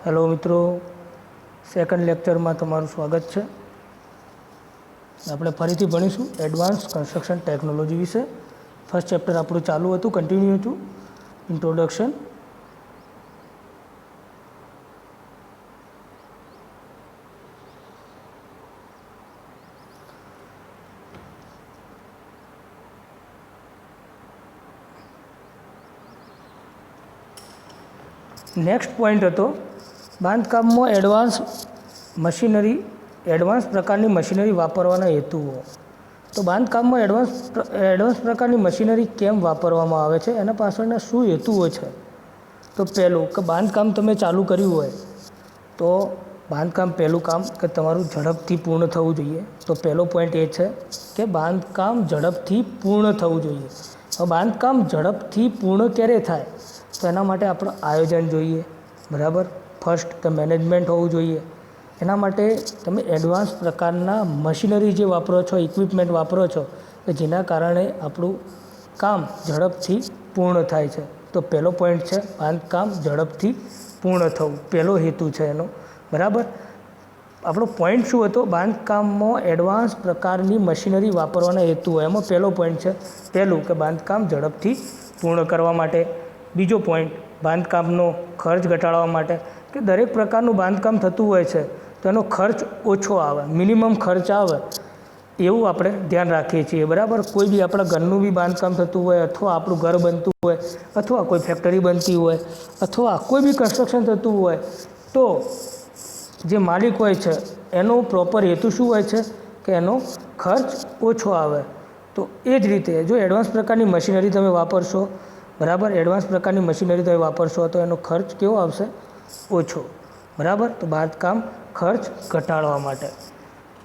Hello मित्रों, second lecture में तमारुं स्वागत है। આપણે ફરીથી ભણીશું એડવાન્સ કન્સ્ટ્રક્શન ટેકનોલોજી વિશે। ફર્સ્ટ ચેપ્ટર આપણું ચાલુ હતું, કન્ટિન્યુ હતું, ઇન્ટ્રોડક્શન। नेक्स्ट पॉइंट હતો બાંધકામમાં એડવાન્સ પ્રકારની મશીનરી વાપરવાના હેતુઓ। તો બાંધકામમાં એડવાન્સ પ્રકારની મશીનરી કેમ વાપરવામાં આવે છે, એના પાછળના શું હેતુઓ છે? તો પહેલું કે બાંધકામ તમે ચાલુ કર્યું હોય તો બાંધકામ પહેલું કામ કે તમારું ઝડપથી પૂર્ણ થવું જોઈએ। તો પહેલો પોઈન્ટ એ છે કે બાંધકામ ઝડપથી પૂર્ણ થવું જોઈએ। હવે બાંધકામ ઝડપથી પૂર્ણ ક્યારે થાય? તો એના માટે આપણે આયોજન જોઈએ, બરાબર। ફર્સ્ટ કે મેનેજમેન્ટ હોવું જોઈએ। એના માટે તમે એડવાન્સ પ્રકારના મશીનરી જે વાપરો છો, ઇક્વિપમેન્ટ વાપરો છો, કે જેના કારણે આપણું કામ ઝડપથી પૂર્ણ થાય છે। તો પહેલો પોઈન્ટ છે બાંધકામ ઝડપથી પૂર્ણ થવું, પહેલો હેતુ છે એનો, બરાબર। આપણો પોઈન્ટ શું હતો? બાંધકામમાં એડવાન્સ પ્રકારની મશીનરી વાપરવાના હેતુ હોય, એમાં પહેલો પોઈન્ટ છે પહેલું કે બાંધકામ ઝડપથી પૂર્ણ કરવા માટે। બીજો પોઈન્ટ બાંધકામનો ખર્ચ ઘટાડવા માટે, કે દરેક પ્રકારનું બાંધકામ થતું હોય છે તો એનો ખર્ચ ઓછો આવે, મિનિમમ ખર્ચ આવે એવું આપણે ધ્યાન રાખીએ છીએ, બરાબર। કોઈ બી આપણા ઘરનું બી બાંધકામ થતું હોય, અથવા આપણું ઘર બનતું હોય, અથવા કોઈ ફેક્ટરી બનતી હોય, અથવા કોઈ બી કન્સ્ટ્રક્શન થતું હોય, તો જે માલિક હોય છે એનો પ્રોપર હેતુ શું હોય છે કે એનો ખર્ચ ઓછો આવે। તો એ જ રીતે જો એડવાન્સ પ્રકારની મશીનરી તમે વાપરશો, બરાબર, એડવાન્સ પ્રકારની મશીનરી તમે વાપરશો તો એનો ખર્ચ કેવો આવશે? ઓછો, બરાબર। તો બાંધકામ ખર્ચ ઘટાડવા માટે,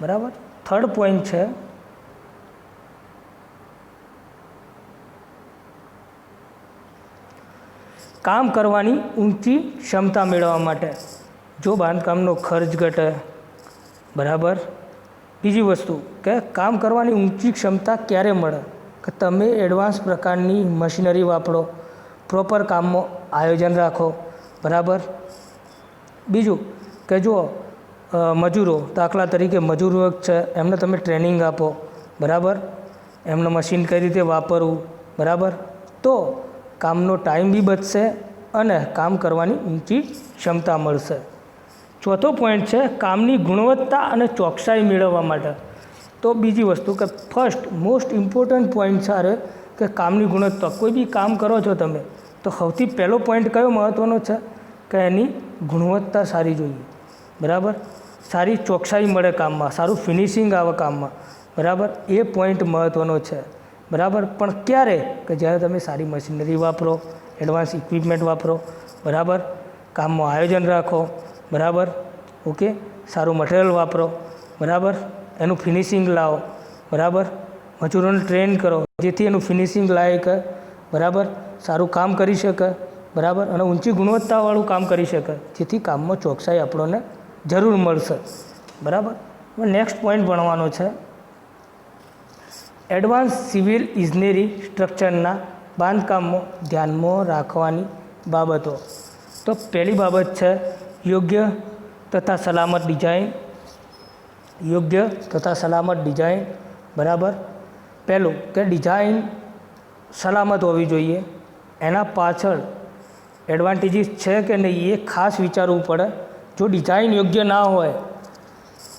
બરાબર। થર્ડ પોઈન્ટ છે કામ કરવાની ઊંચી ક્ષમતા મેળવવા માટે। જો બાંધકામનો ખર્ચ ઘટે, બરાબર। બીજી વસ્તુ કે કામ કરવાની ઊંચી ક્ષમતા ક્યારે મળે? કે તમે એડવાન્સ પ્રકારની મશીનરી વાપરો, પ્રોપર કામમાં આયોજન રાખો, બરાબર। બીજું કે જો મજૂરો, દાખલા તરીકે મજૂર વર્ગ છે, એમને તમે ટ્રેનિંગ આપો, બરાબર, એમને મશીન કઈ રીતે વાપરવું, બરાબર, તો કામનો ટાઈમ બી બચશે અને કામ કરવાની ઊંચી ક્ષમતા મળશે। ચોથો પોઈન્ટ છે કામની ગુણવત્તા અને ચોકસાઈ મેળવવા માટે। તો બીજી વસ્તુ કે ફર્સ્ટ મોસ્ટ ઇમ્પોર્ટન્ટ પોઈન્ટ છે કે કામની ગુણવત્તા। કોઈ બી કામ કરો છો તમે તો સૌથી પહેલો પોઈન્ટ કયો મહત્ત્વનો છે કે એની ગુણવત્તા સારી જોઈએ, બરાબર, સારી ચોકસાઈ મળે કામમાં, સારું ફિનિશિંગ આવે કામમાં, બરાબર, એ પોઈન્ટ મહત્ત્વનો છે, બરાબર। પણ ક્યારે? કે જ્યારે તમે સારી મશીનરી વાપરો, એડવાન્સ ઇક્વિપમેન્ટ વાપરો, બરાબર, કામમાં આયોજન રાખો, બરાબર, ઓકે, સારું મટીરિયલ વાપરો, બરાબર, એનું ફિનિશિંગ લાવો, બરાબર, મજૂરોને ટ્રેન કરો જેથી એનું ફિનિશિંગ લાયક, બરાબર, સારું કામ કરી શકે, બરાબર, અને ઊંચી ગુણવત્તાવાળું કામ કરી શકે જેથી કામમાં ચોકસાઈ આપણને જરૂર મળશે, બરાબર। નેક્સ્ટ પોઈન્ટ ભણવાનો છે એડવાન્સ સિવિલ ઇજનેરી સ્ટ્રક્ચરના બાંધકામમાં ધ્યાનમાં રાખવાની બાબતો। તો પહેલી બાબત છે યોગ્ય તથા સલામત ડિઝાઇન, યોગ્ય તથા સલામત ડિઝાઇન, બરાબર। પહેલું કે ડિઝાઇન સલામત હોવી જોઈએ, એના પાછળ એડવાન્ટેજીસ છે કે નહીં એ ખાસ વિચારવું પડે। જો ડિઝાઇન યોગ્ય ના હોય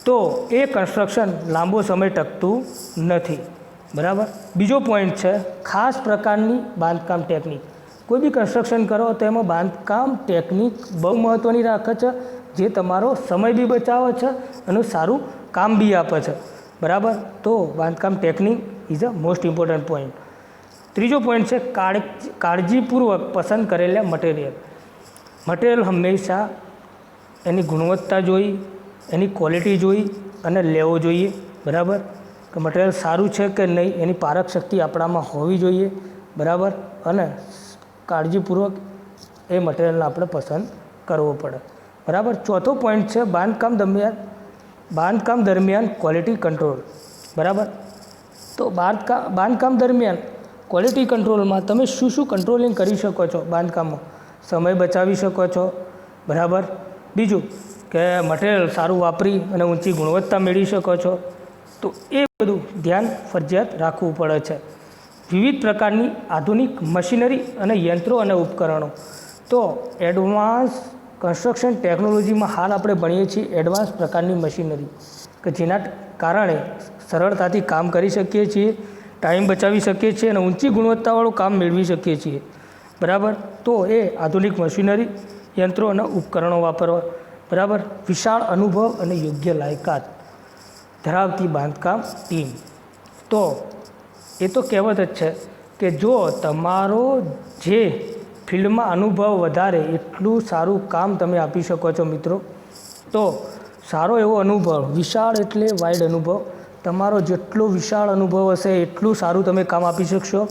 તો એ કન્સ્ટ્રક્શન લાંબો સમય ટકતું નથી, બરાબર। બીજો પોઈન્ટ છે ખાસ પ્રકારની બાંધકામ ટેકનિક। કોઈ બી કન્સ્ટ્રક્શન કરો તો એમાં બાંધકામ ટેકનિક બહુ મહત્ત્વની રાખે છે, જે તમારો સમય બી બચાવે છે અને સારું કામ બી આપે છે, બરાબર। તો બાંધકામ technique is a most important point. ત્રીજો પોઈન્ટ છે કાળજીપૂર્વક પસંદ કરેલા મટીરિયલ હંમેશા એની ગુણવત્તા જોઈ, એની ક્વોલિટી જોઈ અને લેવો જોઈએ, બરાબર, કે મટીરિયલ સારું છે કે નહીં એની પારખ શક્તિ આપણામાં હોવી જોઈએ, બરાબર, અને કાળજીપૂર્વક એ મટીરિયલને આપણે પસંદ કરવો પડે, બરાબર। ચોથો પોઈન્ટ છે બાંધકામ દરમિયાન ક્વોલિટી કંટ્રોલ, બરાબર। તો બાંધકામ દરમિયાન ક્વોલિટી કંટ્રોલમાં તમે શું કંટ્રોલિંગ કરી શકો છો? બાંધકામમાં સમય બચાવી શકો છો, બરાબર, બીજું કે મટીરિયલ સારું વાપરી અને ઊંચી ગુણવત્તા મેળવી શકો છો, તો એ બધું ધ્યાન ફરજિયાત રાખવું પડે છે. વિવિધ પ્રકારની આધુનિક મશીનરી અને યંત્રો અને ઉપકરણો. તો એડવાન્સ કન્સ્ટ્રક્શન ટેકનોલોજીમાં હાલ આપણે ભણીએ છીએ એડવાન્સ પ્રકારની મશીનરી, કે જેના કારણે સરળતાથી કામ કરી શકીએ છીએ, ટાઈમ બચાવી શકીએ છીએ અને ઊંચી ગુણવત્તાવાળું કામ મેળવી શકીએ છીએ. બરાબર, તો એ આધુનિક મશીનરી, યંત્રો અને ઉપકરણો વાપરવા. બરાબર, વિશાળ અનુભવ અને યોગ્ય લાયકાત ધરાવતી બાંધકામ ટીમ. તો એ તો કહેવત જ છે કે જો તમારો જે ફિલ્ડમાં અનુભવ વધારે એટલું સારું કામ તમે આપી શકો છો મિત્રો. તો સારો એવો અનુભવ, વિશાળ એટલે વાઇડ અનુભવ, તમારો જેટલો વિશાળ અનુભવ હશે એટલું સારું તમે કામ આપી શકશો.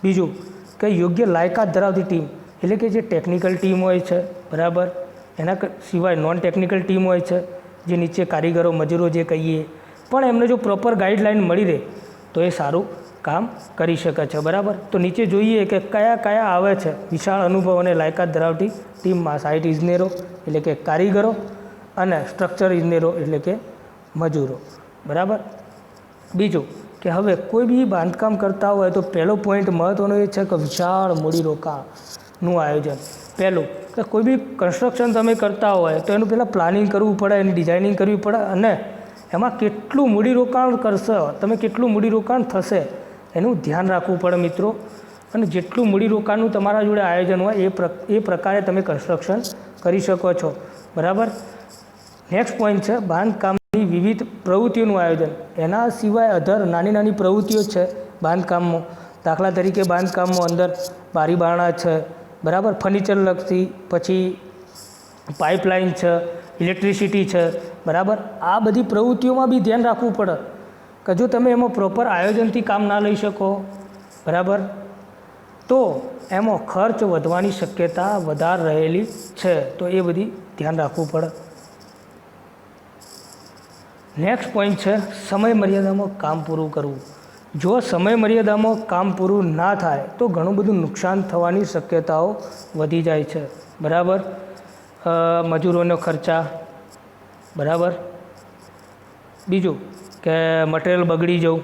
બીજું કે યોગ્ય લાયકાત ધરાવતી ટીમ, એટલે કે જે ટેકનિકલ ટીમ હોય છે, બરાબર, એના સિવાય નોન ટેકનિકલ ટીમ હોય છે, જે નીચે કારીગરો, મજૂરો જે કહીએ, પણ એમને જો પ્રોપર ગાઈડલાઇન મળી રહે તો એ સારું કામ કરી શકે છે. બરાબર, તો નીચે જોઈએ કે કયા કયા આવે છે વિશાળ અનુભવ અને લાયકાત ધરાવતી ટીમમાં. સાઇટ ઇજનેરો એટલે કે કારીગરો અને સ્ટ્રક્ચર ઇજનેરો એટલે કે મજૂરો. બરાબર, બીજું કે હવે કોઈ બી બાંધકામ કરતા હોય તો પહેલો પોઈન્ટ મહત્ત્વનો એ છે કે વિશાળ મૂડીરોકાણનું આયોજન. પહેલું કે કોઈ બી કન્સ્ટ્રક્શન તમે કરતા હોય તો એનું પહેલાં પ્લાનિંગ કરવું પડે, એની ડિઝાઇનિંગ કરવી પડે અને એમાં કેટલું મૂડીરોકાણ કરશો તમે, કેટલું મૂડીરોકાણ થશે એનું ધ્યાન રાખવું પડે મિત્રો. અને જેટલું મૂડીરોકાણનું તમારા જોડે આયોજન હોય એ પ્રકારે તમે કન્સ્ટ્રક્શન કરી શકો છો. બરાબર, નેક્સ્ટ પોઈન્ટ છે બાંધકામની વિવિધ પ્રવૃત્તિઓનું આયોજન. એના સિવાય અધર નાની નાની પ્રવૃત્તિઓ છે બાંધકામમાં. દાખલા તરીકે બાંધકામમાં અંદર બારી બારણા છે, બરાબર, ફર્નિચર લગતી, પછી પાઇપલાઇન છે, ઇલેક્ટ્રિસિટી છે. બરાબર, આ બધી પ્રવૃત્તિઓમાં બી ધ્યાન રાખવું પડે કે જો તમે એમાં પ્રોપર આયોજનથી કામ ના લઈ શકો, બરાબર, તો એમાં ખર્ચ વધવાની શક્યતા વધારે રહેલી છે. તો એ બધી ધ્યાન રાખવું પડે. નેક્સ્ટ પોઈન્ટ છે સમય મર્યાદામાં કામ પૂરું કરવું. જો સમય મર્યાદામાં કામ પૂરું ના થાય તો ઘણું બધું નુકસાન થવાની શક્યતાઓ વધી જાય છે. બરાબર, મજૂરોનો ખર્ચા, બરાબર, બીજું કે મટીરિયલ બગડી જવું,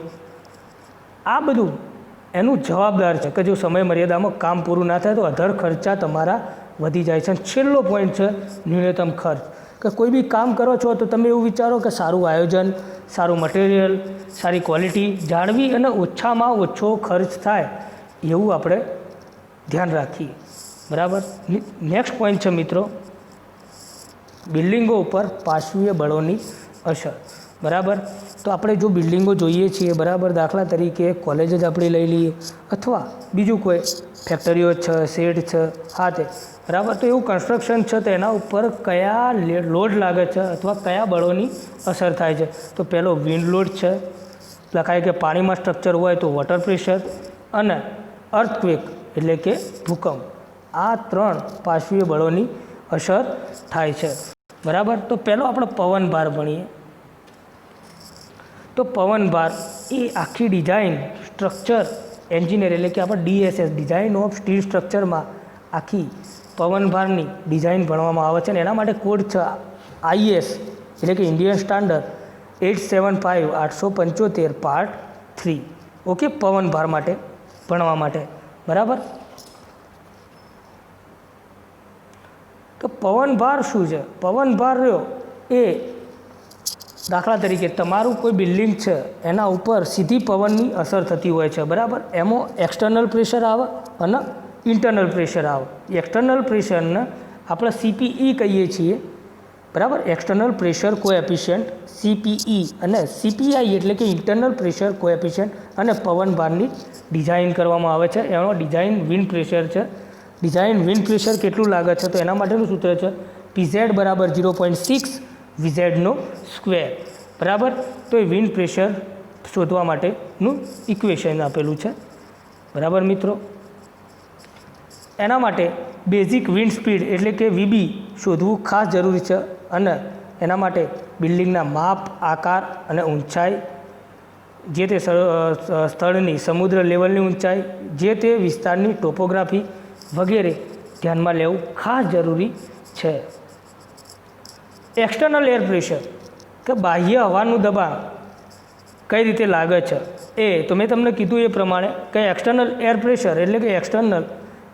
આ બધું એનું જવાબદાર છે કે જો સમય મર્યાદામાં કામ પૂરું ના થાય તો અધર ખર્ચા તમારા વધી જાય છે. અને છેલ્લો પોઈન્ટ છે ન્યૂનતમ ખર્ચ, કે કોઈ બી કામ કરો છો તો તમે એવું વિચારો કે સારું આયોજન, સારું મટીરિયલ, સારી ક્વોલિટી જાળવી અને ઓછામાં ઓછો ખર્ચ થાય એવું આપણે ધ્યાન રાખીએ. બરાબર, નેક્સ્ટ પોઈન્ટ છે મિત્રો બિલ્ડિંગો ઉપર પાર્શ્વીય બળોની અસર. બરાબર, તો આપણે જો બિલ્ડિંગો જોઈએ છીએ, બરાબર, દાખલા તરીકે કોલેજ જ આપણે લઈ લઈએ અથવા બીજું કોઈ ફેક્ટરીઓ છે, શેડ છે, હા તે, બરાબર, તો એવું કન્સ્ટ્રક્શન છે તો એના ઉપર કયા લોડ લાગે છે અથવા કયા બળોની અસર થાય છે. તો પહેલો વિન્ડ લોડ છે, લખાય કે પાણીમાં સ્ટ્રક્ચર હોય તો વોટર પ્રેશર, અને અર્થક્વેક એટલે કે ભૂકંપ. આ 3 પાર્શ્વીય બળોની અસર થાય છે. બરાબર, તો પહેલો આપણે પવનભાર ભણીએ. તો પવનભાર એ આખી ડિઝાઇન સ્ટ્રક્ચર એન્જિનિયર એટલે કે આપણે DSS, ડિઝાઇન ઓફ સ્ટીલ સ્ટ્રક્ચરમાં આખી પવનભારની ડિઝાઇન ભણવામાં આવે છે. અને એના માટે કોડ છે IS એટલે કે ઇન્ડિયન સ્ટાન્ડર્ડ 875/875 પાર્ટ 3. ઓકે, પવનભાર માટે ભણવા માટે. બરાબર, તો પવનભાર શું છે? પવનભાર રહ્યો એ દાખલા તરીકે તમારું કોઈ બિલ્ડિંગ છે એના ઉપર સીધી પવનની અસર થતી હોય છે. બરાબર, એમાં એક્સટર્નલ પ્રેશર આવે અને ઇન્ટરનલ પ્રેશર આવે. એક્સટર્નલ પ્રેશરને આપણે CPE કહીએ છીએ. બરાબર, એક્સટર્નલ પ્રેશર કોએફિશિયન્ટ CPE, અને CPI એટલે કે ઇન્ટરનલ પ્રેશર કોએફિશિયન્ટ. અને પવનભારની ડિઝાઇન કરવામાં આવે છે, એનો ડિઝાઇન વિન્ડ પ્રેશર છે. ડિઝાઇન વિન્ડ પ્રેશર કેટલું લાગે છે તો એના માટેનું સૂત્ર છે PZ બરાબર 0.6 VZ નો સ્ક્વેર. બરાબર, તો એ વિન્ડ પ્રેશર શોધવા માટેનું ઇક્વેશન આપેલું છે. બરાબર મિત્રો, એના માટે બેઝિક વિન્ડ સ્પીડ એટલે કે VB શોધવું ખાસ જરૂરી છે. અને એના માટે બિલ્ડિંગના માપ, આકાર અને ઊંચાઈ, જે તે સ્થળની સમુદ્ર લેવલની ઊંચાઈ, જે તે વિસ્તારની ટોપોગ્રાફી વગેરે ધ્યાનમાં લેવું ખાસ જરૂરી છે. એક્સટર્નલ એર પ્રેશર કે બાહ્ય હવાનું દબાણ કઈ રીતે લાગે છે એ તો મેં તમને કીધું એ પ્રમાણે કે એક્સટર્નલ એર પ્રેશર એટલે કે એક્સટર્નલ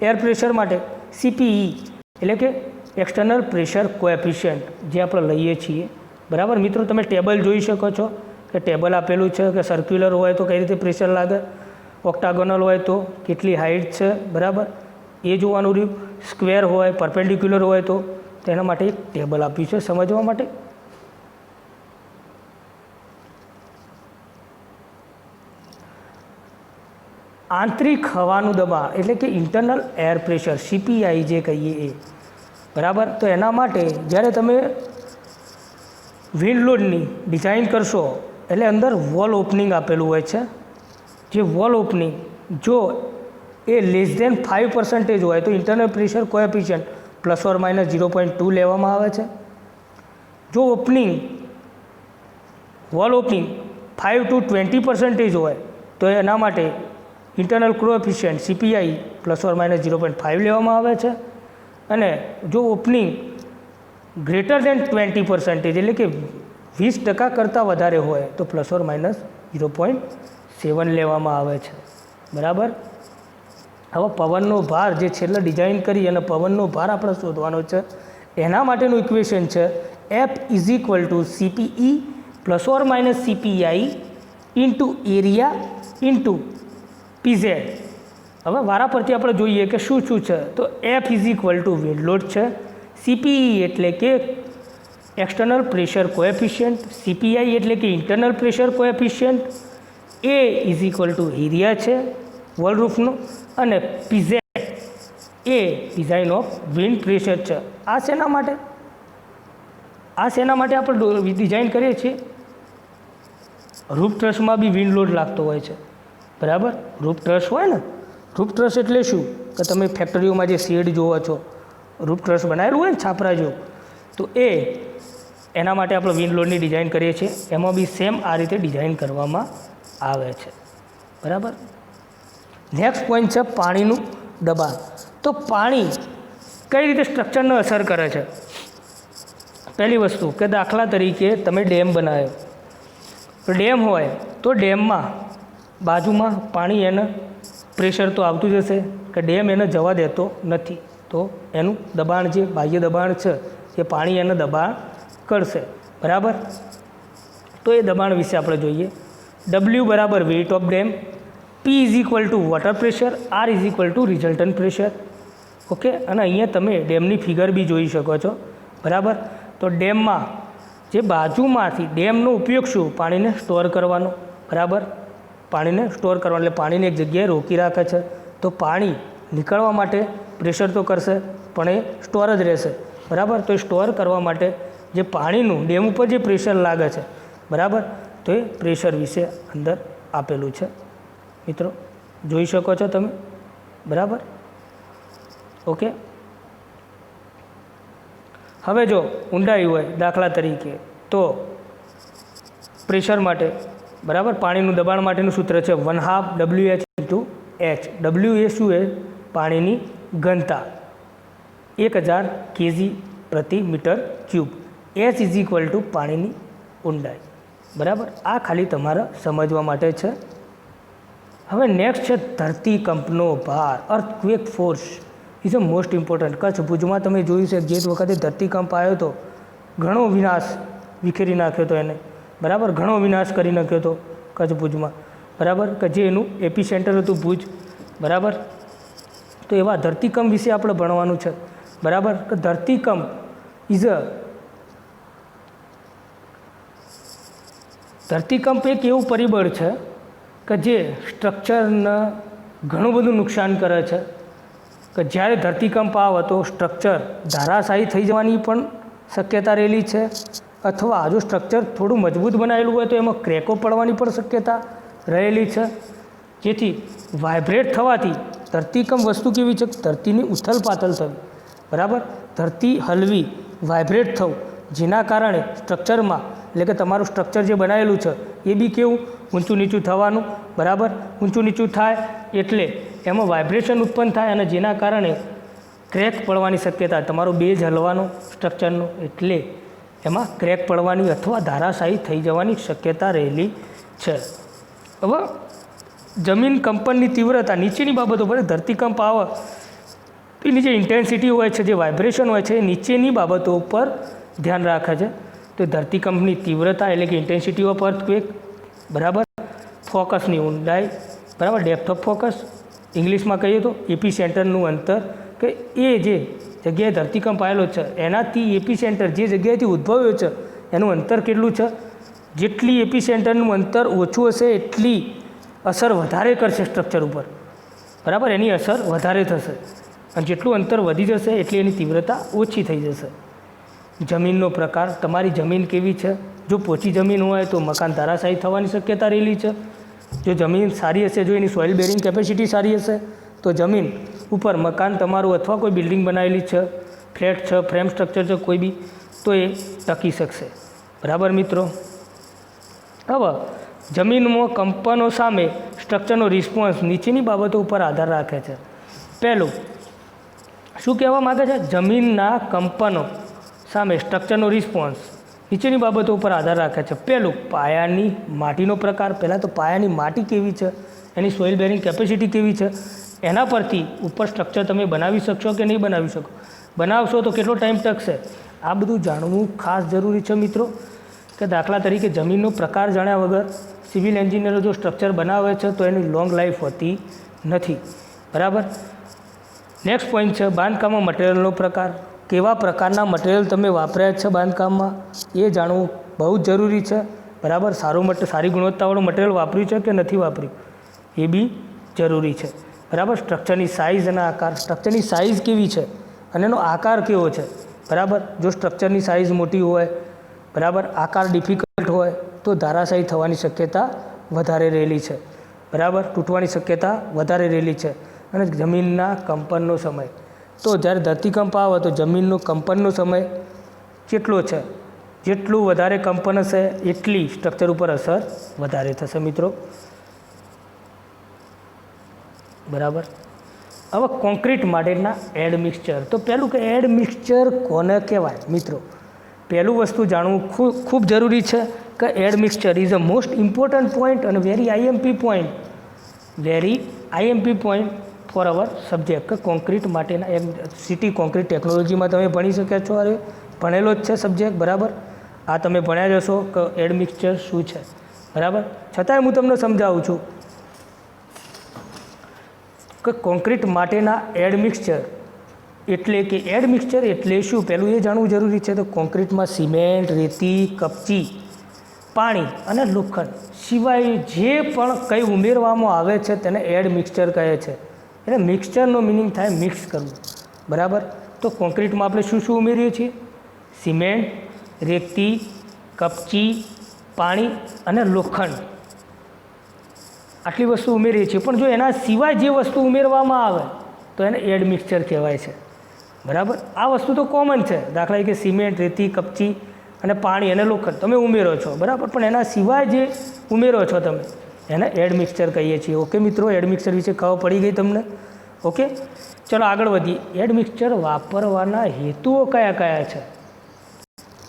એર પ્રેશર માટે CPE એટલે કે એક્સટર્નલ પ્રેશર કોએફિશિયન્ટ જે આપણે લઈએ છીએ બરાબર મિત્રો તમે ટેબલ જોઈ શકો છો કે ટેબલ આપેલું છે કે સર્ક્યુલર હોય તો કઈ રીતે પ્રેશર લાગે ઓક્ટાગોનલ હોય તો કેટલી હાઇટ છે બરાબર એ જોવાનું રહ્યું સ્ક્વેર હોય પરપેન્ડિક્યુલર હોય તો તેના માટે એક ટેબલ આપ્યું છે સમજવા માટે આંતરિક હવાનું દબાણ એટલે કે ઇન્ટરનલ એર પ્રેશર CPI જે કહીએ એ બરાબર તો એના માટે જ્યારે તમે વિન્ડ લોડની ડિઝાઇન કરશો એટલે અંદર વોલ ઓપનિંગ આપેલું હોય છે જે વોલ ઓપનિંગ જો એ લેસ દેન 5% હોય તો ઇન્ટરનલ પ્રેશર કોએફિશિયન્ટ ±0.2 લેવામાં આવે છે જો ઓપનિંગ વોલ ઓપનિંગ 5 to 20% હોય તો એના માટે ઇન્ટરનલ કોએફિશિયન્ટ CPI ±0.5 લેવામાં આવે છે અને જો ઓપનિંગ ગ્રેટર દેન 20% એટલે કે 20% કરતાં વધારે હોય તો ±0.7 લેવામાં આવે છે બરાબર હવે પવનનો ભાર જે છેલ્લે ડિઝાઇન કરી અને પવનનો ભાર આપણે શોધવાનો છે એના માટેનું ઇક્વેશન છે F = CPE ± CPI into area into PZ હવે વારા પરથી આપણે જોઈએ કે શું શું છે તો F = વિન્ડ લોડ છે CPE એટલે કે એક્સટર્નલ પ્રેશર કોએફિશિયન્ટ CPI એટલે કે internal pressure coefficient A = area છે વોલ રૂફનો અને PZ A design of wind pressure છે આ શેના માટે આપણે ડિઝાઇન કરીએ છીએ રૂફ ટ્રસમાં બી વિન્ડ લોડ લાગતો હોય છે બરાબર રૂફ ટ્રસ હોય ને રૂફ ટ્રસ એટલે શું કે તમે ફેક્ટરીઓમાં જે શેડ જોવો છો રૂફ ટ્રસ બનાવેલું હોય ને છાપરા જેવું તો એના માટે આપણે વિન્ડ લોડની ડિઝાઇન કરીએ છીએ એમાં બી સેમ આ રીતે ડિઝાઇન કરવામાં આવે છે બરાબર નેક્સ્ટ પોઈન્ટ છે પાણીનું દબાણ તો પાણી કઈ રીતે સ્ટ્રક્ચરને અસર કરે છે પહેલી વસ્તુ કે દાખલા તરીકે તમે ડેમ બનાવ્યો તો ડેમ હોય તો ડેમમાં બાજુમાં પાણી એને પ્રેશર તો આવતું જ હશે કે ડેમ એને જવા દેતો નથી તો એનું દબાણ જે બાહ્ય દબાણ છે એ પાણી એને દબાણ કરશે બરાબર તો એ દબાણ વિશે આપણે જોઈએ W = weight of dam P = water pressure R = resultant pressure okay અને અહીંયા તમે ડેમની ફિગર બી જોઈ શકો છો બરાબર તો ડેમમાં જે બાજુમાંથી ડેમનો ઉપયોગ શું પાણીને સ્ટોર કરવાનો બરાબર પાણીને સ્ટોર કરવાનું એટલે પાણીને એક જગ્યાએ રોકી રાખે છે તો પાણી નીકળવા માટે પ્રેશર તો કરશે પણ એ સ્ટોર જ રહેશે બરાબર તો એ સ્ટોર કરવા માટે જે પાણીનું ડેમ ઉપર જે પ્રેશર લાગે છે બરાબર તો એ પ્રેશર વિશે અંદર આપેલું છે મિત્રો જોઈ શકો છો તમે બરાબર ઓકે હવે જો ઊંડાઈ હોય દાખલા તરીકે તો પ્રેશર માટે બરાબર પાણીનું દબાણ માટેનું સૂત્ર છે 1/2 WH × H W એ શું છે પાણીની ઘનતા 1000 kg/m3 H = પાણીની ઊંડાઈ બરાબર આ ખાલી તમારે સમજવા માટે છે હવે નેક્સ્ટ છે ધરતીકંપનો ભાર earthquake force is a most important Kutch ભુજમાં તમે જોયું છે જે વખતે ધરતીકંપ આવ્યો હતો ઘણો વિનાશ વિખેરી નાખ્યો હતો એને બરાબર ઘણો વિનાશ કરી નાખ્યો હતો કચ્છ ભુજમાં બરાબર કે જે એનું એપી સેન્ટર હતું ભુજ બરાબર તો એવા ધરતીકંપ વિશે આપણે ભણવાનું છે બરાબર કે ધરતીકંપ ધરતીકંપ એક એવું પરિબળ છે કે જે સ્ટ્રક્ચરને ઘણું બધું નુકસાન કરે છે કે જ્યારે ધરતીકંપ આવે તો સ્ટ્રક્ચર ધારાશાયી થઈ જવાની પણ શક્યતા રહેલી છે અથવા જો સ્ટ્રક્ચર થોડું મજબૂત બનાવેલું હોય તો એમાં ક્રેકો પડવાની પણ શક્યતા રહેલી છે જેથી વાઇબ્રેટ થવાથી ધરતીકંપ વસ્તુ કેવી છે ધરતીની ઉથલ પાથલ થવી બરાબર ધરતી હલવી વાઇબ્રેટ થવું જેના કારણે સ્ટ્રક્ચરમાં એટલે કે તમારું સ્ટ્રક્ચર જે બનાવેલું છે એ બી કેવું ઊંચું નીચું થવાનું બરાબર ઊંચું નીચું થાય એટલે એમાં વાઇબ્રેશન ઉત્પન્ન થાય અને જેના કારણે ક્રેક પડવાની શક્યતા તમારો બેઝ હલવાનો સ્ટ્રક્ચરનો એટલે એમાં ક્રેક પડવાની અથવા ધારાશાયી થઈ જવાની શક્યતા રહેલી છે. હવે જમીન કંપનની તીવ્રતા નીચેની બાબતો પર ધરતીકંપ આવે એની જે ઇન્ટેન્સિટી હોય છે, જે વાઇબ્રેશન હોય છે, એ નીચેની બાબતો ઉપર ધ્યાન રાખે છે. તો ધરતીકંપની તીવ્રતા એટલે કે ઇન્ટેન્સિટી ઓફ અર્થક્વેક, બરાબર, ફોકસની ઊંડાઈ, બરાબર, ડેપ્થ ઓફ ફોકસ, ઇંગ્લિશમાં કહીએ તો એપી સેન્ટરનું અંતર, કે એ જે જગ્યાએ ધરતીકંપ આવેલો છે એનાથી એપી સેન્ટર જે જગ્યાએથી ઉદ્ભવ્યો છે એનું અંતર કેટલું છે. જેટલી એપી સેન્ટરનું અંતર ઓછું હશે એટલી અસર વધારે કરશે સ્ટ્રક્ચર ઉપર, બરાબર, એની અસર વધારે થશે. અને જેટલું અંતર વધી જશે એટલી એની તીવ્રતા ઓછી થઈ જશે. જમીનનો પ્રકાર, તમારી જમીન કેવી છે. જો પોચી જમીન હોય તો મકાન ધરાશાયી થવાની શક્યતા રહેલી છે. જો જમીન સારી હશે, જો એની સોઇલ બેરિંગ કેપેસિટી સારી હશે તો જમીન ઉપર મકાન તમારું અથવા કોઈ બિલ્ડિંગ બનાવેલી છે, ફ્લેટ છે, ફ્રેમ સ્ટ્રક્ચર છે કોઈ બી, તો એ ટકી શકશે. બરાબર મિત્રો. હવે જમીનમાં કંપનો સામે સ્ટ્રક્ચરનો રિસ્પોન્સ નીચેની બાબતો ઉપર આધાર રાખે છે. પહેલું શું કહેવા માગે છે? જમીનના કંપનો સામે સ્ટ્રક્ચરનો રિસ્પોન્સ નીચેની બાબતો ઉપર આધાર રાખે છે. પહેલું, પાયાની માટીનો પ્રકાર. પહેલાં તો પાયાની માટી કેવી છે, એની સોઇલ બેરિંગ કેપેસિટી કેવી છે, એના પરથી ઉપર સ્ટ્રક્ચર તમે બનાવી શકશો કે નહીં બનાવી શકો. બનાવશો તો કેટલો ટાઈમ ટકશે, આ બધું જાણવું ખાસ જરૂરી છે મિત્રો. કે દાખલા તરીકે જમીનનો પ્રકાર જાણ્યા વગર સિવિલ એન્જિનિયરો જો સ્ટ્રક્ચર બનાવે છે તો એની લોંગ લાઈફ હોતી નથી. બરાબર. નેક્સ્ટ પોઈન્ટ છે બાંધકામમાં મટીરિયલનો પ્રકાર. કેવા પ્રકારના મટીરિયલ તમે વાપર્યા છે બાંધકામમાં એ જાણવું બહુ જ જરૂરી છે. બરાબર. સારી ગુણવત્તાવાળું મટીરિયલ વાપર્યું છે કે નથી વાપર્યું એ બી જરૂરી છે. બરાબર. સ્ટ્રક્ચરની સાઇઝ અને આકાર. સ્ટ્રક્ચરની સાઇઝ કેવી છે અને એનો આકાર કેવો છે. બરાબર. જો સ્ટ્રક્ચરની સાઇઝ મોટી હોય, બરાબર, આકાર ડિફિકલ્ટ હોય તો ધરાશાયી થવાની શક્યતા વધારે રહેલી છે. બરાબર. તૂટવાની શક્યતા વધારે રહેલી છે. અને જમીનના કંપનનો સમય, તો જ્યારે ધરતીકંપ આવે તો જમીનનો કંપનનો સમય કેટલો છે, જેટલું વધારે કંપન હશે એટલી સ્ટ્રક્ચર ઉપર અસર વધારે થશે મિત્રો. બરાબર. હવે કોન્ક્રીટ માટેના એડ મિક્સચર. તો પહેલું કે એડ મિક્સચર કોને કહેવાય મિત્રો? પહેલું વસ્તુ જાણવું ખૂબ જરૂરી છે કે admixture is a most important point અને very IMP point for our subject. કે કોન્ક્રીટ માટેના સિટી કોન્ક્રીટ ટેકનોલોજીમાં તમે ભણી શક્યા છો, અરે ભણેલો જ છે સબ્જેક્ટ. બરાબર. આ તમે ભણ્યા જશો કે એડ મિક્સચર શું છે. બરાબર. છતાંય હું તમને સમજાવું છું કે કોન્ક્રીટ માટેના એડ મિક્સચર એટલે કે એડ મિક્સચર એટલે શું, પહેલું એ જાણવું જરૂરી છે. તો કોન્ક્રીટમાં સિમેન્ટ, રેતી, કપચી, પાણી અને લોખંડ સિવાય જે પણ કંઈ ઉમેરવામાં આવે છે તેને એડ મિક્સચર કહે છે. એટલે મિક્સચરનો મિનિંગ થાય મિક્સ કરવું. બરાબર. તો કોન્ક્રીટમાં આપણે શું શું ઉમેરીએ છીએ? સિમેન્ટ, રેતી, કપચી, પાણી અને લોખંડ, આટલી વસ્તુ ઉમેરીએ છીએ. પણ જો એના સિવાય જે વસ્તુ ઉમેરવામાં આવે તો એને એડ મિક્સચર કહેવાય છે. બરાબર. આ વસ્તુ તો કોમન છે. દાખલા તરીકે સિમેન્ટ, રેતી, કપચી અને પાણી અને લોખંડ તમે ઉમેરો છો. બરાબર. પણ એના સિવાય જે ઉમેરો છો તમે એને એડ મિક્સચર કહીએ છીએ. ઓકે મિત્રો. એડ મિક્સચર વિશે ખબર પડી ગઈ તમને? ઓકે. ચલો આગળ વધીએ. એડ મિક્સચર વાપરવાના હેતુઓ કયા કયા છે?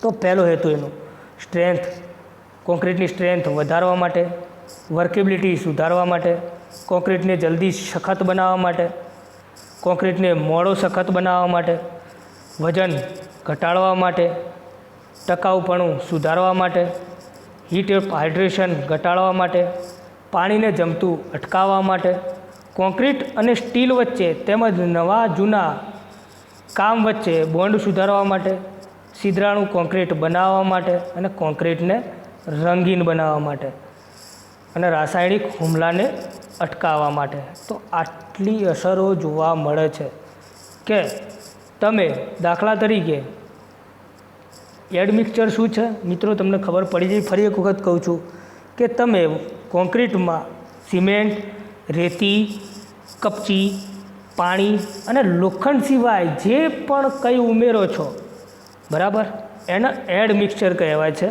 તો પહેલો હેતુ એનો સ્ટ્રેન્થ, કોન્ક્રીટની સ્ટ્રેન્થ વધારવા માટે, વર્કેબિલિટી સુધારવા માટે, કોન્ક્રીટને જલ્દી સખત બનાવવા માટે, કોન્ક્રીટને મોડો સખત બનાવવા માટે, વજન ઘટાડવા માટે, ટકાઉપણું સુધારવા માટે, હીટ હાઇડ્રેશન ઘટાડવા માટે, પાણીને જમતું અટકાવવા માટે, કોન્ક્રીટ અને સ્ટીલ વચ્ચે તેમજ નવા જૂના કામ વચ્ચે બોન્ડ સુધારવા માટે, છિદ્રાળુ કોન્ક્રીટ બનાવવા માટે અને કોન્ક્રીટને રંગીન બનાવવા માટે અને રાસાયણિક હુમલાને અટકાવવા માટે. તો આટલી અસરો જોવા મળે છે કે તમે દાખલા તરીકે એડ મિક્સચર શું છે મિત્રો તમને ખબર પડી જાય. ફરી એક વખત કહું છું કે તમે કોન્ક્રીટમાં સિમેન્ટ, રેતી, કપચી, પાણી અને લોખંડ સિવાય જે પણ કંઈ ઉમેરો છો, બરાબર, એને એડ મિક્સચર કહેવાય છે.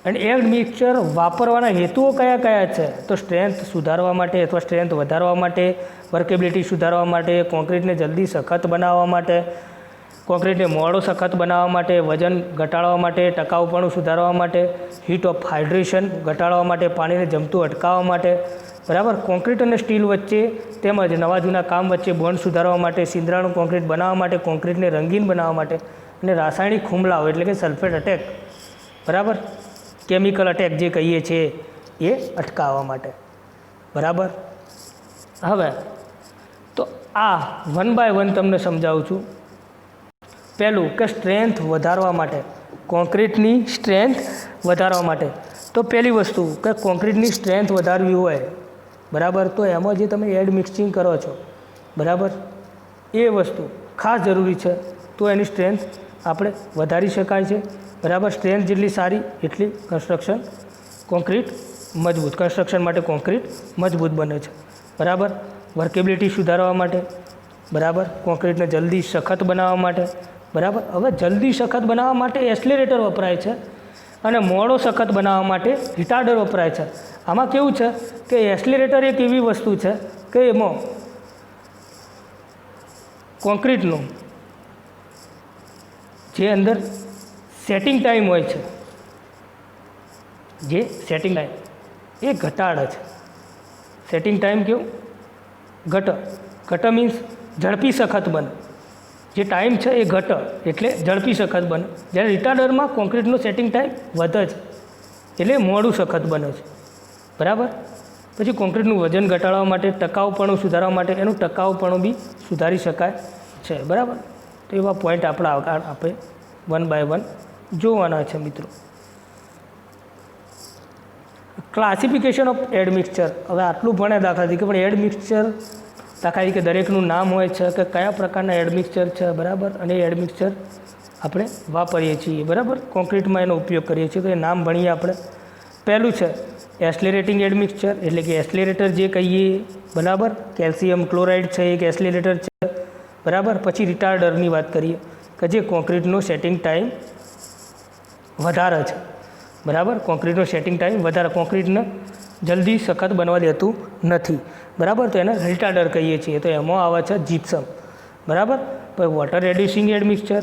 અને એડ મિક્સચર વાપરવાના હેતુઓ કયા કયા છે? તો સ્ટ્રેન્થ સુધારવા માટે અથવા સ્ટ્રેન્થ વધારવા માટે, વર્કેબિલિટી સુધારવા માટે, કોન્ક્રીટને જલ્દી સખત બનાવવા માટે, કોન્ક્રીટને મોડો સખત બનાવવા માટે, વજન ઘટાડવા માટે, ટકાઉપણું સુધારવા માટે, હીટ ઓફ હાઇડ્રેશન ઘટાડવા માટે, પાણીને જમતું અટકાવવા માટે, બરાબર. કોન્ક્રીટ અને સ્ટીલ વચ્ચે તેમજ નવા જૂના કામ વચ્ચે બોન્ડ સુધારવા માટે, સિંદરાનું કોન્ક્રીટ બનાવવા માટે, કોન્ક્રીટને રંગીન બનાવવા માટે અને રાસાયણિક હુમલાઓ એટલે કે સલ્ફેટ અટેક, બરાબર, કેમિકલ અટેક જે કહીએ છીએ એ અટકાવવા માટે, બરાબર. હવે તો આ વન બાય વન તમને સમજાવું છું. પહેલું કે સ્ટ્રેન્થ વધારવા માટે, કોન્ક્રીટની સ્ટ્રેન્થ વધારવા માટે. તો પહેલી વસ્તુ કે કોન્ક્રીટની સ્ટ્રેન્થ વધારવી હોય, બરાબર, તો એમાં જે તમે એડ મિક્સિંગ કરો છો, બરાબર, એ વસ્તુ ખાસ જરૂરી છે. તો એની સ્ટ્રેન્થ આપણે વધારી શકાય છે, બરાબર. સ્ટ્રેન્થ જેટલી સારી એટલી કોન્ક્રીટ મજબૂત, કન્સ્ટ્રક્શન માટે કોન્ક્રીટ મજબૂત બને છે, બરાબર. વર્કેબિલિટી સુધારવા માટે, બરાબર, કોન્ક્રીટને જલ્દી સખત બનાવવા માટે, બરાબર. હવે જલ્દી સખત બનાવવા માટે એસ્લેરેટર વપરાય છે અને મોડો સખત બનાવવા માટે રિટાર્ડર વપરાય છે. આમાં કેવું છે કે એસ્લેરેટર એક એવી વસ્તુ છે કે એમાં કોન્ક્રીટનું જે અંદર સેટિંગ ટાઈમ હોય છે, જે સેટિંગ ટાઈમ એ ઘટાડે છે. સેટિંગ ટાઈમ કેવું ઘટ મીન્સ ઝડપી સખત બને. જે ટાઈમ છે એ ઘટ એટલે ઝડપી સખત બને. જ્યારે રિટાર્ડરમાં કોન્ક્રીટનો સેટિંગ ટાઈમ વધે છે એટલે મોડું સખત બને છે, બરાબર. પછી કોન્ક્રીટનું વજન ઘટાડવા માટે, ટકાઉપણું સુધારવા માટે એનું ટકાઉપણું બી સુધારી શકાય છે, બરાબર. તો એવા પોઈન્ટ આપણે વન બાય વન જોવાના છે મિત્રો. Classification of admixture. હવે આટલું ભણે દાખલા તરીકે, પણ એડ મિક્સચર દાખલા તરીકે દરેકનું નામ હોય છે કે કયા પ્રકારના એડ મિક્સચર છે, બરાબર. અને એડ મિક્સચર આપણે વાપરીએ છીએ, બરાબર, કોન્ક્રીટમાં એનો ઉપયોગ કરીએ છીએ. તો એ નામ ભણીએ આપણે. પહેલું છે એસ્લેરેટિંગ એડ મિક્સચર, એટલે કે એસ્લેરેટર જે કહીએ, બરાબર. કેલ્શિયમ ક્લોરાઇડ છે એક એસ્લેરેટર છે, બરાબર. પછી રિટાર્ડરની વાત કરીએ કે જે કોન્ક્રીટનો સેટિંગ ટાઈમ વધારે છે, બરાબર. કોન્ક્રીટનો સેટિંગ ટાઈમ વધારે, કોન્ક્રીટને જલ્દી સખત બનવા દેતું નથી, બરાબર. તો એને રિટાર્ડર કહીએ છીએ. તો એમાં આવે છે જીપ્સમ, બરાબર. પછી water reducing admixture,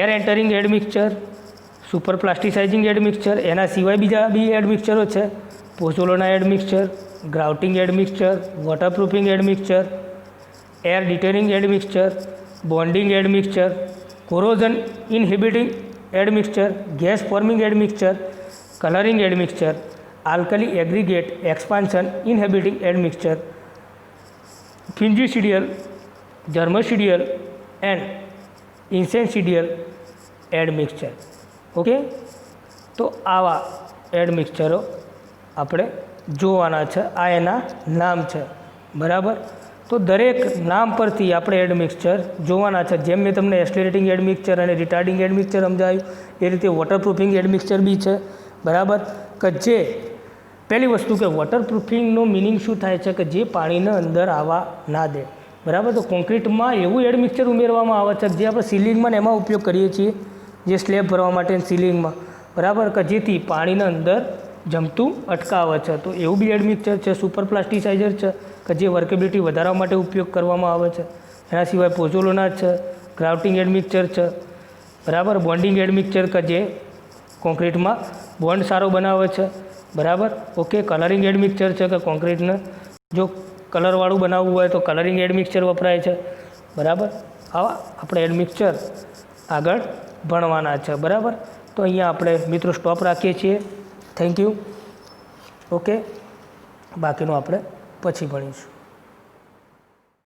air entering admixture, super plasticizing admixture. એના સિવાય બીજા બી એડ મિક્સચરો છે. Pozzolana admixture, grouting admixture, waterproofing admixture, air detraining admixture, bonding admixture, corrosion inhibiting admixture, gas forming admixture, colouring admixture, alkali aggregate expansion inhibiting admixture, fungicidal, germicidal and insecticidal admixture. Okay. તો આવા add મિક્સચરો આપણે જોવાના છે. આ એના નામ છે, બરાબર. તો દરેક નામ પરથી આપણે એડ મિક્સચર જોવાના છે. જેમ મેં તમને એસ્લેરેટિંગ એડ મિક્સચર અને રિટાર્ડિંગ એડ મિક્સચર સમજાવ્યું, એ રીતે વોટરપ્રૂફિંગ એડ મિક્સચર બી છે, બરાબર. કે જે પહેલી વસ્તુ કે વોટરપ્રૂફિંગનો મિનિંગ શું થાય છે કે જે પાણીને અંદર આવવા ના દે, બરાબર. તો કોન્ક્રીટમાં એવું એડ મિક્સચર ઉમેરવામાં આવે છે જે આપણે સીલિંગમાં એમાં ઉપયોગ કરીએ છીએ, જે સ્લેબ ભરવા માટે સીલિંગમાં, બરાબર. કે જેથી પાણીને અંદર જમતું અટકાવે છે. તો એવું બી એડ મિક્સચર છે. સુપર પ્લાસ્ટિસાઇઝર છે કે જે વર્કેબિલિટી વધારવા માટે ઉપયોગ કરવામાં આવે છે. એના સિવાય પોઝોલોના છે, ગ્રાઉટિંગ એડ મિક્સચર છે, બરાબર. બોન્ડિંગ એડ મિક્સચર કે જે કોન્ક્રીટમાં બોન્ડ સારો બનાવે છે, બરાબર. ઓકે. કલરિંગ એડ મિક્સચર છે કે કોન્ક્રીટને જો કલરવાળું બનાવવું હોય તો કલરિંગ એડ મિક્સચર વપરાય છે, બરાબર. આવા આપણે એડ મિક્સચર આગળ ભણવાના છે, બરાબર. તો અહીંયા આપણે મિત્રો સ્ટોપ રાખીએ છીએ. Thank you. ઓકે. બાકીનું આપણે પછી ભણીશું.